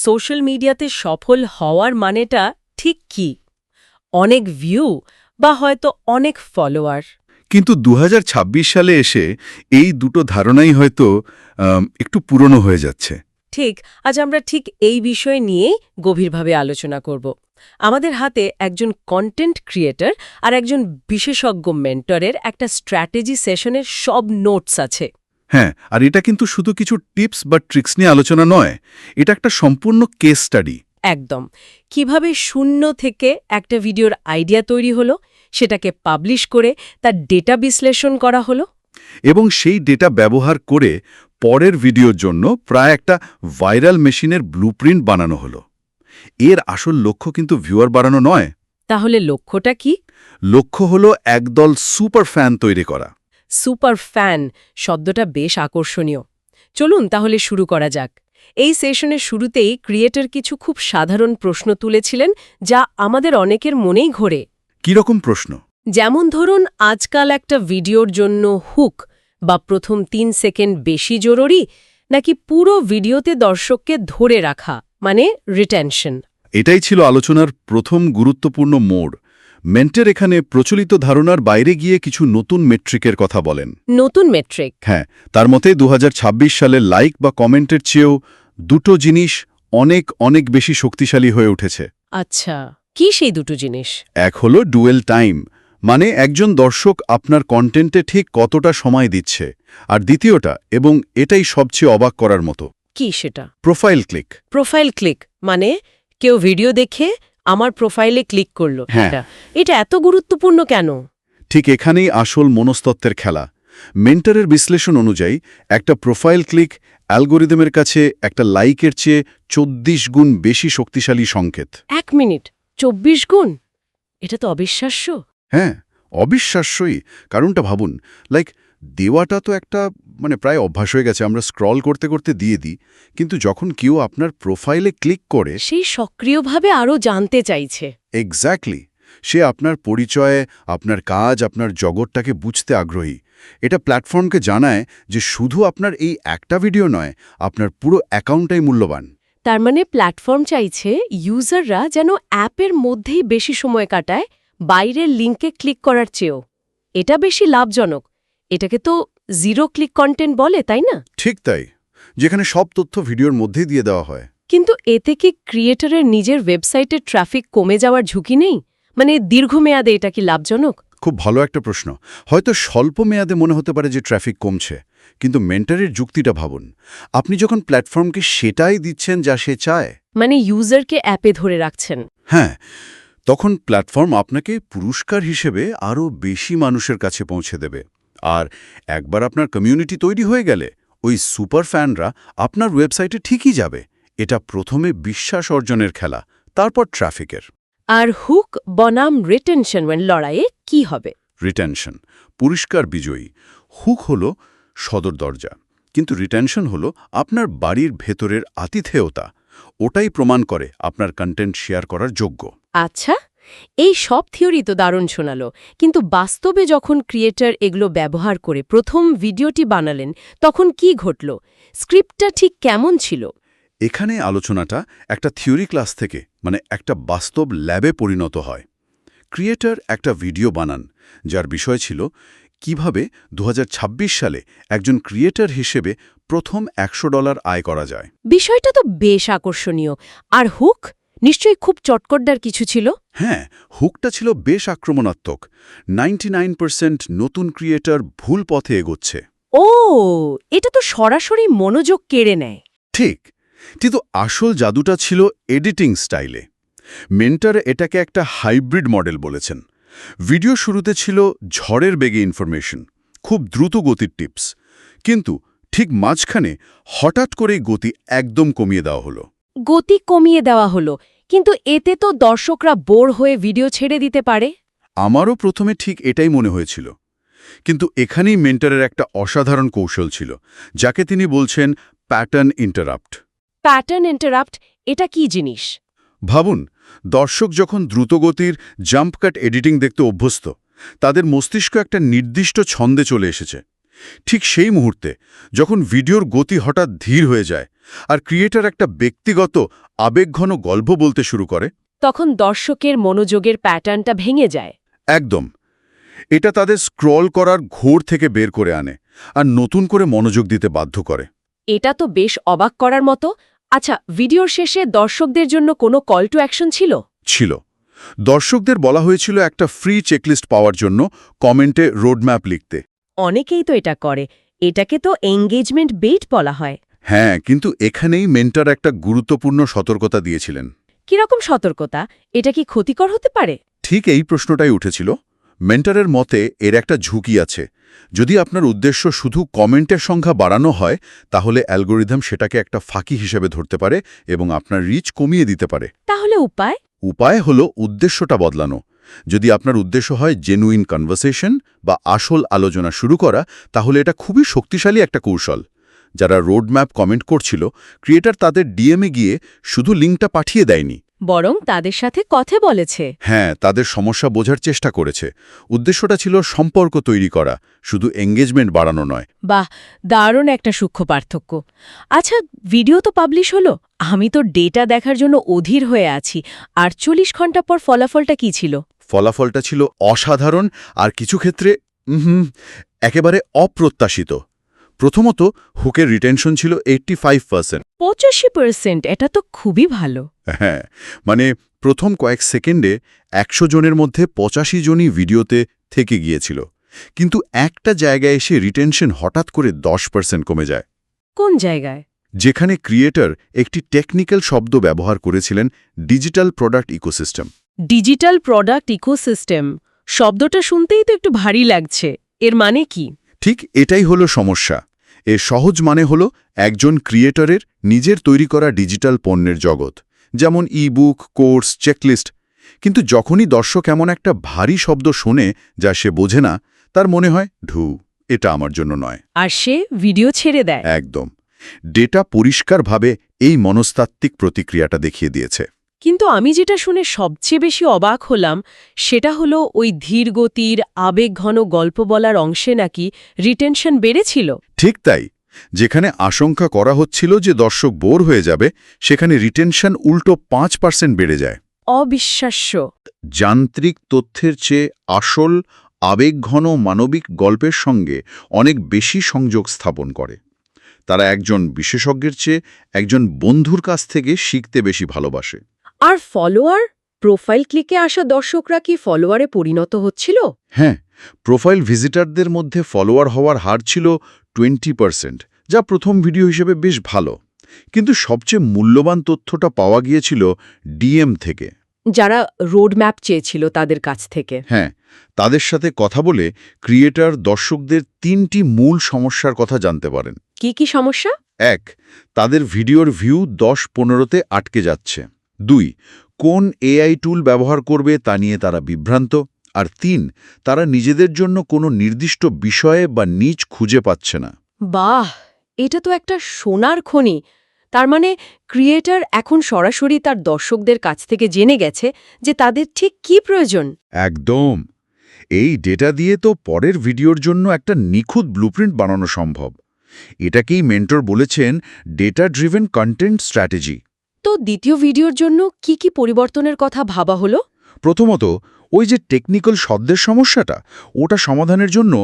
Social মিডিয়াতে সফল হওয়ার মানেটা ঠিক কি? অনেক ভিউ বা হয়তো অনেক ফলোয়ার? কিন্তু ২০২৬ সালে এসে এই দুটো ধারণাই হয়তো একটু পুরনো হয়ে যাচ্ছে। ঠিক, আজ আমরা ঠিক এই বিষয় নিয়েই গভীরভাবে আলোচনা করব। আমাদের হাতে একজন কন্টেন্ট ক্রিয়েটর আর একজন বিশেষজ্ঞ মেন্টরের একটা স্ট্র্যাটেজি সেশনের সব নোটস আছে। হ্যাঁ, আর এটা কিন্তু শুধু কিছু টিপস বা ট্রিক্স নিয়ে আলোচনা নয়, এটা একটা সম্পূর্ণ কেস স্টাডি। একদম। কিভাবে শূন্য থেকে একটা ভিডিওর আইডিয়া তৈরি হলো, সেটাকে পাবলিশ করে তার ডেটা বিশ্লেষণ করা হলো। এবং সেই ডেটা ব্যবহার করে পরের ভিডিওর জন্য প্রায় একটা ভাইরাল মেশিনের ব্লুপ্রিন্ট বানানো হলো। এর আসল লক্ষ্য কিন্তু ভিউয়ার বাড়ানো নয়। তাহলে লক্ষ্যটা কি? লক্ষ্য হলো একদল সুপার ফ্যান তৈরি করা। সুপার ফ্যান শব্দটা বেশ আকর্ষণীয়। চলুন তাহলে শুরু করা যাক। এই সেশনের শুরুতেই ক্রিয়েটর কিছু খুব সাধারণ প্রশ্ন তুলেছিলেন, যা আমাদের অনেকের মনেই ঘোরে। কীরকম প্রশ্ন? যেমন ধরুন, আজকাল একটা ভিডিওর জন্য হুক বা প্রথম ৩ সেকেন্ড বেশি জরুরি, নাকি পুরো ভিডিওতে দর্শককে ধরে রাখা, মানে রিটেনশন? এটাই ছিল আলোচনার প্রথম গুরুত্বপূর্ণ মোড়। মেন্টর এখানে প্রচলিত ধারণার বাইরে গিয়ে কিছু নতুন মেট্রিকের কথা বলেন। নতুন মেট্রিক? হ্যাঁ, তার মতে ২০২৬ সালে লাইক বা কমেন্টের চেয়েও দুটো জিনিস অনেক অনেক বেশি শক্তিশালী হয়ে উঠেছে। আচ্ছা, কি সেই দুটো জিনিস? এক হলো ডুয়েল টাইম, মানে একজন দর্শক আপনার কন্টেন্টে ঠিক কতটা সময় দিচ্ছে। আর দ্বিতীয়টা, এবং এটাই সবচেয়ে অবাক করার মতো, কি সেটা? Profile click. প্রোফাইল ক্লিক মানে কেউ ভিডিও দেখে আমার প্রোফাইলে ক্লিক করলো। হ্যাঁ। এটা এত গুরুত্বপূর্ণ কেন? ঠিক এখানেই আসল মনস্তত্ত্বের খেলা। মেন্টরের বিশ্লেষণ অনুযায়ী একটা প্রোফাইল ক্লিক অ্যালগোরিদমের কাছে একটা লাইকের চেয়ে ২৪ গুণ বেশি শক্তিশালী সংকেত। ১ মিনিট, ২৪ গুণ? এটা তো অবিশ্বাস্য। হ্যাঁ, অবিশ্বাস্যই। কারণটা ভাবুন, লাইক দেওয়াটা তো একটা প্রায় অভ্যাস হয়ে গেছে, আমরা স্ক্রল করতে করতে দিয়ে দিই। কিন্তু যখন কেউ আপনার প্রোফাইলে ক্লিক করে, সেই সক্রিয়ভাবে আরও জানতে চাইছে। এক্স্যাক্টলি, সে আপনার পরিচয়ে, আপনার কাজ, আপনার জগৎটাকে বুঝতে আগ্রহী। এটা প্ল্যাটফর্মকে জানায় যে শুধু আপনার এই একটা ভিডিও নয়, আপনার পুরো অ্যাকাউন্টটাই মূল্যবান। তার মানে প্ল্যাটফর্ম চাইছে ইউজাররা যেন অ্যাপের মধ্যেই বেশি সময় কাটায়, বাইরের লিঙ্কে ক্লিক করার চেয়েও। এটা বেশি লাভজনক। এটাকে তো জিরো ক্লিক কন্টেন্ট বলে, তাই না? ঠিক তাই, যেখানে সব তথ্য ভিডিওর মধ্যেই দিয়ে দেওয়া হয়। কিন্তু এতে কি ক্রিয়েটরের নিজের ওয়েবসাইটের ট্রাফিক কমে যাওয়ার ঝুঁকি নেই? মানে দীর্ঘমেয়াদে এটা কি লাভজনক? খুব ভালো একটা প্রশ্ন। হয়তো স্বল্প মেয়াদে মনে হতে পারে যে ট্রাফিক কমছে, কিন্তু মেন্টরের যুক্তিটা ভাবুন। আপনি যখন প্ল্যাটফর্মকে সেটাই দিচ্ছেন যা সে চায়, মানে ইউজারকে অ্যাপে ধরে রাখছেন। হ্যাঁ, তখন প্ল্যাটফর্ম আপনাকে পুরস্কার হিসেবে আরও বেশি মানুষের কাছে পৌঁছে দেবে। আর একবার আপনার কমিউনিটি তৈরি হয়ে গেলে ওই সুপার ফ্যানরা আপনার ওয়েবসাইটে ঠিকই যাবে। এটা প্রথমে বিশ্বাস অর্জনের খেলা, তারপর ট্রাফিকের। আর হুক বনাম রিটেনশন লড়াইয়ে কি হবে? রিটেনশন পুরস্কার বিজয়ী। হুক হলো সদর দরজা, কিন্তু রিটেনশন হলো আপনার বাড়ির ভেতরের আতিথেয়তা। ওটাই প্রমাণ করে আপনার কন্টেন্ট শেয়ার করার যোগ্য। আচ্ছা, এই সব থিওরি তো দারুণ শোনালো, কিন্তু বাস্তবে যখন ক্রিয়েটর এগুলো ব্যবহার করে প্রথম ভিডিওটি বানালেন, তখন কি ঘটল? স্ক্রিপ্টটা ঠিক কেমন ছিল? এখানে আলোচনাটা একটা থিওরি ক্লাস থেকে একটা বাস্তব ল্যাবে পরিণত হয়। ক্রিয়েটর একটা ভিডিও বানান, যার বিষয় ছিল কিভাবে ২০২৬ সালে একজন ক্রিয়েটর হিসেবে প্রথম $১০০ আয় করা যায়। বিষয়টা তো বেশ আকর্ষণীয়। আর হুক নিশ্চয়ই খুব চটকটদার কিছু ছিল। হ্যাঁ, হুকটা ছিল বেশ আক্রমণাত্মক। 99% নতুন ক্রিয়েটর ভুল পথে এগোচ্ছে। ও, এটা তো সরাসরি মনোযোগ কেড়ে নেয়। ঠিক, কিন্তু আসল জাদুটা ছিল এডিটিং স্টাইলে। মেন্টর এটাকে একটা হাইব্রিড মডেল বলেছেন। ভিডিও শুরুতে ছিল ঝড়ের বেগে ইনফরমেশন, খুব দ্রুত গতির টিপস, কিন্তু ঠিক মাঝখানে হঠাৎ করেই গতি একদম কমিয়ে দেওয়া হলো। গতি কমিয়ে দেওয়া হলো, কিন্তু এতে তো দর্শকরা বোর হয়ে ভিডিও ছেড়ে দিতে পারে। আমারও প্রথমে ঠিক এটাই মনে হয়েছিল, কিন্তু এখানেই মেন্টরের একটা অসাধারণ কৌশল ছিল, যাকে তিনি বলছেন প্যাটার্ন ইন্টারাপ্ট। প্যাটার্ন ইন্টারাপ্ট, এটা কি জিনিস? ভাবুন, দর্শক যখন দ্রুতগতির জাম্প কাট এডিটিং দেখতে অভ্যস্ত, তাদের মস্তিষ্ক একটা নির্দিষ্ট ছন্দে চলে এসেছে। ঠিক সেই মুহূর্তে যখন ভিডিওর গতি হঠাৎ ধীর হয়ে যায়, আর ক্রিয়েটর একটা ব্যক্তিগত আবেগঘন গল্প বলতে শুরু করে, তখন দর্শকের মনোযোগের প্যাটার্নটা ভেঙে যায়। একদম, এটা তাদের স্ক্রল করার ঘোর থেকে বের করে আনে আর নতুন করে মনোযোগ দিতে বাধ্য করে। এটা তো বেশ অবাক করার মতো। আচ্ছা, ভিডিওর শেষে দর্শকদের জন্য কোনো কল টু অ্যাকশন ছিল? ছিল। দর্শকদের বলা হয়েছিল একটা ফ্রি চেকলিস্ট পাওয়ার জন্য কমেন্টে রোডম্যাপ লিখতে। অনেকেই তো এটা করে। এটাকে তো এঙ্গেজমেন্ট বেট বলা হয়। হ্যাঁ, কিন্তু এখানেই মেন্টর একটা গুরুত্বপূর্ণ সতর্কতা দিয়েছিলেন। কিরকম সতর্কতা? এটা কি ক্ষতিকর হতে পারে? ঠিক এই প্রশ্নটাই উঠেছিল। মেন্টরের মতে এর একটা ঝুঁকি আছে। যদি আপনার উদ্দেশ্য শুধু কমেন্টের সংখ্যা বাড়ানো হয়, তাহলে অ্যালগোরিদম সেটাকে একটা ফাঁকি হিসেবে ধরতে পারে এবং আপনার রিচ কমিয়ে দিতে পারে। তাহলে উপায়? উপায় হলো উদ্দেশ্যটা বদলানো। যদি আপনার উদ্দেশ্য হয় জেনুইন কনভারসেশন বা আসল আলোচনা শুরু করা, তাহলে এটা খুবই শক্তিশালী একটা কৌশল। যারা রোডম্যাপ কমেন্ট করছিল, ক্রিয়েটর তাদের ডিএমে গিয়ে শুধু লিঙ্কটা পাঠিয়ে দেয়নি, বরং তাদের সাথে কথা বলেছে। হ্যাঁ, তাদের সমস্যা বোঝার চেষ্টা করেছে। উদ্দেশ্যটা ছিল সম্পর্ক তৈরি করা, শুধু এঙ্গেজমেন্ট বাড়ানো নয়। বাহ, দারুণ একটা সূক্ষ্ম পার্থক্য। আচ্ছা, ভিডিও তো পাবলিশ হলো, আমি তো ডেটা দেখার জন্য অধীর হয়ে আছি। ৪৮ ঘন্টা পর ফলাফলটা কি ছিল? ফলাফলটা ছিল অসাধারণ আর কিছু ক্ষেত্রে একেবারে অপ্রত্যাশিত। প্রথমত, হুকের রিটেনশন ছিল 85%। 85%? এটা তো খুবই ভালো। হ্যাঁ, মানে প্রথম কয়েক সেকেন্ডে ১০০ জনের মধ্যে ৮৫ জনই ভিডিওতে থেকে গিয়েছিল। কিন্তু একটা জায়গায় এসে রিটেনশন হঠাৎ করে 10% কমে যায়। কোন জায়গায়? যেখানে ক্রিয়েটর একটি টেকনিক্যাল শব্দ ব্যবহার করেছিলেন, digital product ecosystem. Digital product ecosystem শব্দটা শুনতেই তো একটু ভারী লাগছে। এর মানে কি? ঠিক এটাই হলো সমস্যা। এর সহজ মানে হলো একজন ক্রিয়েটরের নিজের তৈরি করা ডিজিটাল পণ্যের জগৎ, যেমন ই-বুক, কোর্স, চেকলিস্ট। কিন্তু যখনই দর্শক এমন একটা ভারী শব্দ শোনে যা সে বোঝে না, তার মনে হয় এটা আমার জন্য নয়। আর সে ভিডিও ছেড়ে দেয়। একদম। ডেটা পরিষ্কারভাবে এই মনস্তাত্ত্বিক প্রতিক্রিয়াটা দেখিয়ে দিয়েছে। কিন্তু আমি যেটা শুনে সবচেয়ে বেশি অবাক হলাম, সেটা হলো ওই ধীরগতির আবেগঘন গল্প বলার অংশে নাকি রিটেনশন বেড়েছিল। ঠিক তাই। যেখানে আশঙ্কা করা হচ্ছিল যে দর্শক বোর হয়ে যাবে, সেখানে রিটেনশন উল্টো 5% বেড়ে যায়। অবিশ্বাস্য। যান্ত্রিক তথ্যের চেয়ে আসল আবেগঘন মানবিক গল্পের সঙ্গে অনেক বেশি সংযোগ স্থাপন করে। তারা একজন বিশেষজ্ঞের চেয়ে একজন বন্ধুর কাছ থেকে শিখতে বেশি ভালোবাসে। আর ফলোয়ার, প্রোফাইল ক্লিকে আসা দর্শকরা কি ফলোয়ারে পরিণত হচ্ছিল? হ্যাঁ, প্রোফাইল ভিজিটারদের মধ্যে ফলোয়ার হওয়ার হার ছিল 20%, যা প্রথম ভিডিও হিসেবে বেশ ভালো। কিন্তু সবচেয়ে মূল্যবান তথ্যটা পাওয়া গিয়েছিল ডিএম থেকে। যারা রোডম্যাপ চেয়েছিল তাদের কাছ থেকে। হ্যাঁ, তাদের সাথে কথা বলে ক্রিয়েটর দর্শকদের 3টি মূল সমস্যার কথা জানতে পারেন। কি কি সমস্যা? 1. তাদের ভিডিওর ভিউ 10-15তে আটকে যাচ্ছে। 2. কোন এআই টুল ব্যবহার করবে তা নিয়ে তারা বিভ্রান্ত। আর 3. তারা নিজেদের জন্য কোনো নির্দিষ্ট বিষয়ে বা নিচ খুঁজে পাচ্ছে না। বাহ, এটা তো একটা সোনার খনি। তার মানে ক্রিয়েটর এখন সরাসরি তার দর্শকদের কাছ থেকে জেনে গেছে যে তাদের ঠিক কি প্রয়োজন। একদম। এই ডেটা দিয়ে তো পরের ভিডিওর জন্য একটা নিখুঁত ব্লুপ্রিন্ট বানানো সম্ভব। এটাকেই মেন্টর বলেছেন ডেটা ড্রিভেন কন্টেন্ট স্ট্র্যাটেজি। তো দ্বিতীয় ভিডিওর জন্য কি কি পরিবর্তনের কথা ভাবা হলো? প্রথমত, ওই যে টেকনিক্যাল শব্দের সমস্যাটা, ওটা সমাধানের জন্য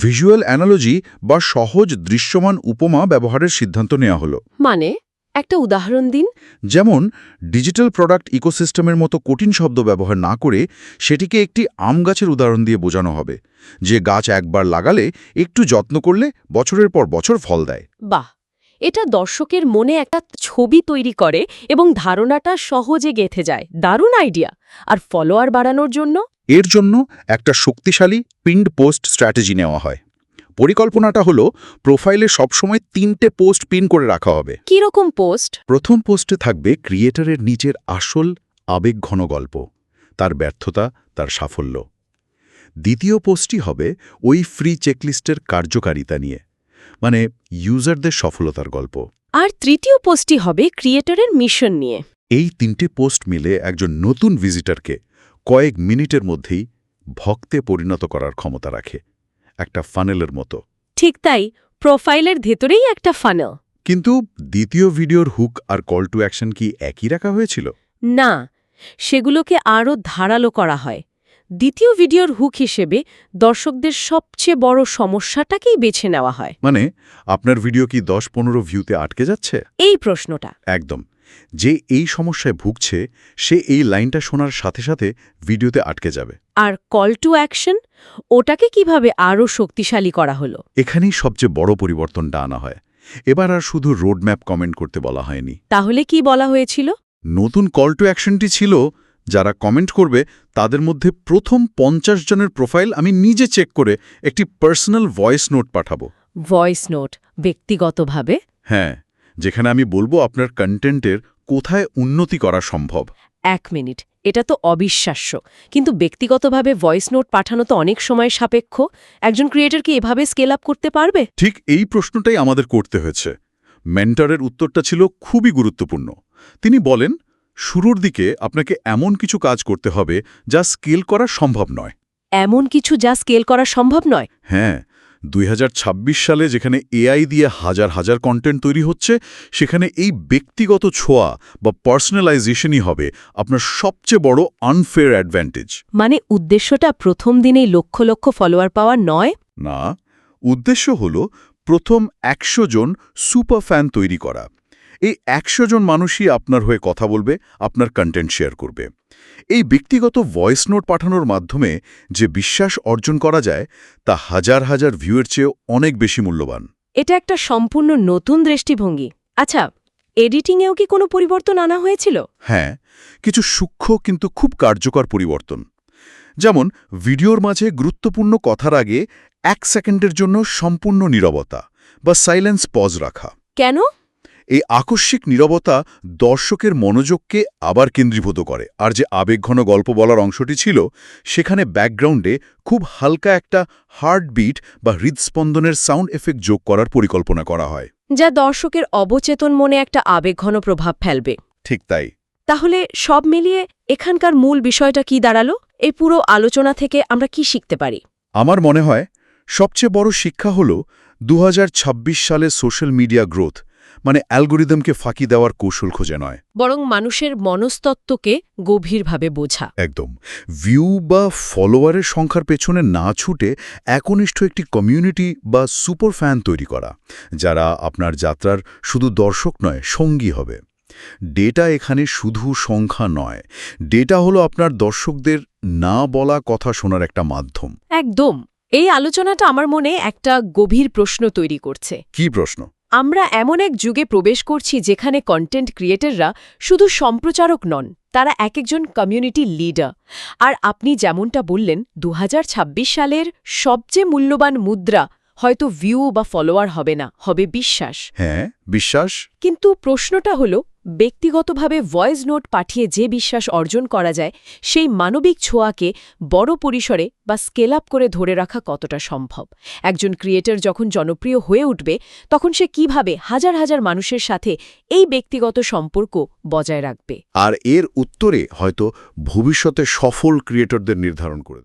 ভিজুয়াল অ্যানালজি বা সহজ দৃশ্যমান উপমা ব্যবহারের সিদ্ধান্ত নেওয়া হলো। মানে একটা উদাহরণ দিন। যেমন ডিজিটাল প্রোডাক্ট ইকোসিস্টেমের মতো কঠিন শব্দ ব্যবহার না করে সেটিকে একটি আম গাছের উদাহরণ দিয়ে বোঝানো হবে, যে গাছ একবার লাগালে, একটু যত্ন করলে বছরের পর বছর ফল দেয়। বাহ, এটা দর্শকের মনে একটা ছবি তৈরি করে এবং ধারণাটা সহজে গেঁথে যায়। দারুণ আইডিয়া। আর ফলোয়ার বাড়ানোর জন্য? এর জন্য একটা শক্তিশালী পিন্ড পোস্ট স্ট্র্যাটেজি নেওয়া হয়। পরিকল্পনাটা হলো প্রোফাইলে সবসময় 3টে পোস্ট পিন করে রাখা হবে। কি রকম পোস্ট? প্রথম পোস্টে থাকবে ক্রিয়েটরের নিজের আসল আবেগঘন গল্প, তার ব্যর্থতা, তার সাফল্য। দ্বিতীয় পোস্টটি হবে ওই ফ্রি চেকলিস্টের কার্যকারিতা নিয়ে, মানে ইউজারদের সফলতার গল্প। আর তৃতীয় পোস্টটি হবে ক্রিয়েটরের মিশন নিয়ে। এই 3টে পোস্ট মিলে একজন নতুন ভিজিটরকে কয়েক মিনিটের মধ্যেই ভক্তে পরিণত করার ক্ষমতা রাখে, একটা ফানেলের মতো। ঠিক তাই, প্রোফাইলের ভেতরেই একটা ফানেল। কিন্তু দ্বিতীয় ভিডিওর হুক আর কল টু অ্যাকশন কি একই রাখা হয়েছিল? না, সেগুলোকে আরও ধারালো করা হয়। দ্বিতীয় ভিডিওর হুক হিসেবে দর্শকদের সবচেয়ে বড় সমস্যাটাকেই বেছে নেওয়া হয়। মানে আপনার ভিডিও কি 10-15 ভিউতে আটকে যাচ্ছে? এই প্রশ্নটা একদম। যে এই সমস্যায় ভুগছে সে এই লাইনটা শোনার সাথে সাথে ভিডিওতে আটকে যাবে। আর কল টু অ্যাকশন, ওটাকে কিভাবে আরও শক্তিশালী করা হলো? এখানেই সবচেয়ে বড় পরিবর্তনটা আনা হয়। এবার আর শুধু রোডম্যাপ কমেন্ট করতে বলা হয়নি। তাহলে কি বলা হয়েছিল? নতুন কল টু অ্যাকশনটি ছিল, যারা কমেন্ট করবে তাদের মধ্যে প্রথম 50 জনের প্রোফাইল আমি নিজে চেক করে একটি পার্সোনাল ভয়েস নোট পাঠাবো। ভয়েস নোট, ব্যক্তিগতভাবে? হ্যাঁ, যেখানে আমি বলবো আপনার কন্টেন্টের কোথায় উন্নতি করা সম্ভব। 1 মিনিট, এটা তো অবিশ্বাস্য। কিন্তু ব্যক্তিগতভাবে ভয়েস নোট পাঠানো তো অনেক সময় সাপেক্ষ। একজন ক্রিয়েটর কি এভাবে স্কেল আপ করতে পারবে? ঠিক এই প্রশ্নটাই আমাদের করতে হয়েছে। মেন্টরের উত্তরটা ছিল খুবই গুরুত্বপূর্ণ। তিনি বলেন, শুরুর দিকে আপনাকে এমন কিছু কাজ করতে হবে যা স্কেল করা সম্ভব নয়। এমন কিছু যা স্কেল করা সম্ভব নয়? হ্যাঁ, 2026 সালে যেখানে এআই দিয়ে হাজার হাজার কন্টেন্ট তৈরি হচ্ছে, সেখানে এই ব্যক্তিগত ছোঁয়া বা পার্সোনালাইজেশনই হবে আপনার সবচেয়ে বড় আনফেয়ার অ্যাডভান্টেজ। মানে উদ্দেশ্যটা প্রথম দিনেই লক্ষ লক্ষ ফলোয়ার পাওয়া নয়? না, উদ্দেশ্য হল প্রথম 100 জন সুপার ফ্যান তৈরি করা। এই 100 জন মানুষই আপনার হয়ে কথা বলবে, আপনার কন্টেন্ট শেয়ার করবে। এই ব্যক্তিগত ভয়েস নোট পাঠানোর মাধ্যমে যে বিশ্বাস অর্জন করা যায় তা হাজার হাজার ভিউয়ের চেয়েও অনেক বেশি মূল্যবান। এটা একটা সম্পূর্ণ নতুন দৃষ্টিভঙ্গি। আচ্ছা, এডিটিংয়েও কি কোনো পরিবর্তন আনা হয়েছিল? হ্যাঁ, কিছু সূক্ষ্ম কিন্তু খুব কার্যকর পরিবর্তন। যেমন ভিডিওর মাঝে গুরুত্বপূর্ণ কথার আগে 1 সেকেন্ডের জন্য সম্পূর্ণ নীরবতা বা সাইলেন্স পজ রাখা। কেন? এই আকস্মিক নীরবতা দর্শকের মনোযোগকে আবার কেন্দ্রীভূত করে, আর যে আবেগঘন গল্প বলার অংশটি ছিল সেখানে ব্যাকগ্রাউন্ডে খুব হালকা একটা হার্টবিট বা হৃদস্পন্দনের সাউন্ড এফেক্ট যোগ করার পরিকল্পনা করা হয়, যা দর্শকের অবচেতন মনে একটা আবেগঘন প্রভাব ফেলবে। ঠিক তাই। তাহলে সব মিলিয়ে এখানকার মূল বিষয়টা কি দাঁড়ালো? এই পুরো আলোচনা থেকে আমরা কি শিখতে পারি? আমার মনে হয় সবচেয়ে বড় শিক্ষা হল 2026 সালে সোশ্যাল মিডিয়া গ্রোথ মানে অ্যালগোরিদমকে ফাঁকি দেওয়ার কৌশল খোঁজে নয়, বরং মানুষের মনস্তত্ত্বকে গভীরভাবে বোঝা। একদম ভিউ বা ফলোয়ারের সংখ্যার পেছনে না ছুটে একনিষ্ঠ একটি কমিউনিটি বা সুপার ফ্যান তৈরি করা, যারা আপনার যাত্রার শুধু দর্শক নয়, সঙ্গী হবে। ডেটা এখানে শুধু সংখ্যা নয়, ডেটা হলো আপনার দর্শকদের না বলা কথা শোনার একটা মাধ্যম। একদম। এই আলোচনাটা আমার মনে একটা গভীর প্রশ্ন তৈরি করছে। কি প্রশ্ন? আমরা এমন এক যুগে প্রবেশ করছি যেখানে কন্টেন্ট ক্রিয়েটররা শুধু সম্প্রচারক নন, তারা একজন কমিউনিটি লিডার। আর আপনি যেমনটা বললেন, 2026 সালের সবচেয়ে মূল্যবান মুদ্রা হয়তো ভিউ বা ফলোয়ার হবে না, হবে বিশ্বাস। হ্যাঁ, বিশ্বাস। কিন্তু প্রশ্নটা হলো, ব্যক্তিগতভাবে ভয়েস নোট পাঠিয়ে যে বিশ্বাস অর্জন করা যায়, সেই মানবিক ছোঁয়াকে বড় পরিসরে বা স্কেল আপ করে ধরে রাখা কতটা সম্ভব? একজন ক্রিয়েটর যখন জনপ্রিয় হয়ে উঠবে, তখন সে কিভাবে হাজার হাজার মানুষের সাথে এই ব্যক্তিগত সম্পর্ক বজায় রাখবে? আর এর উত্তরে হয়তো ভবিষ্যতে সফল ক্রিয়েটরদের নির্ধারণ করে দেবে।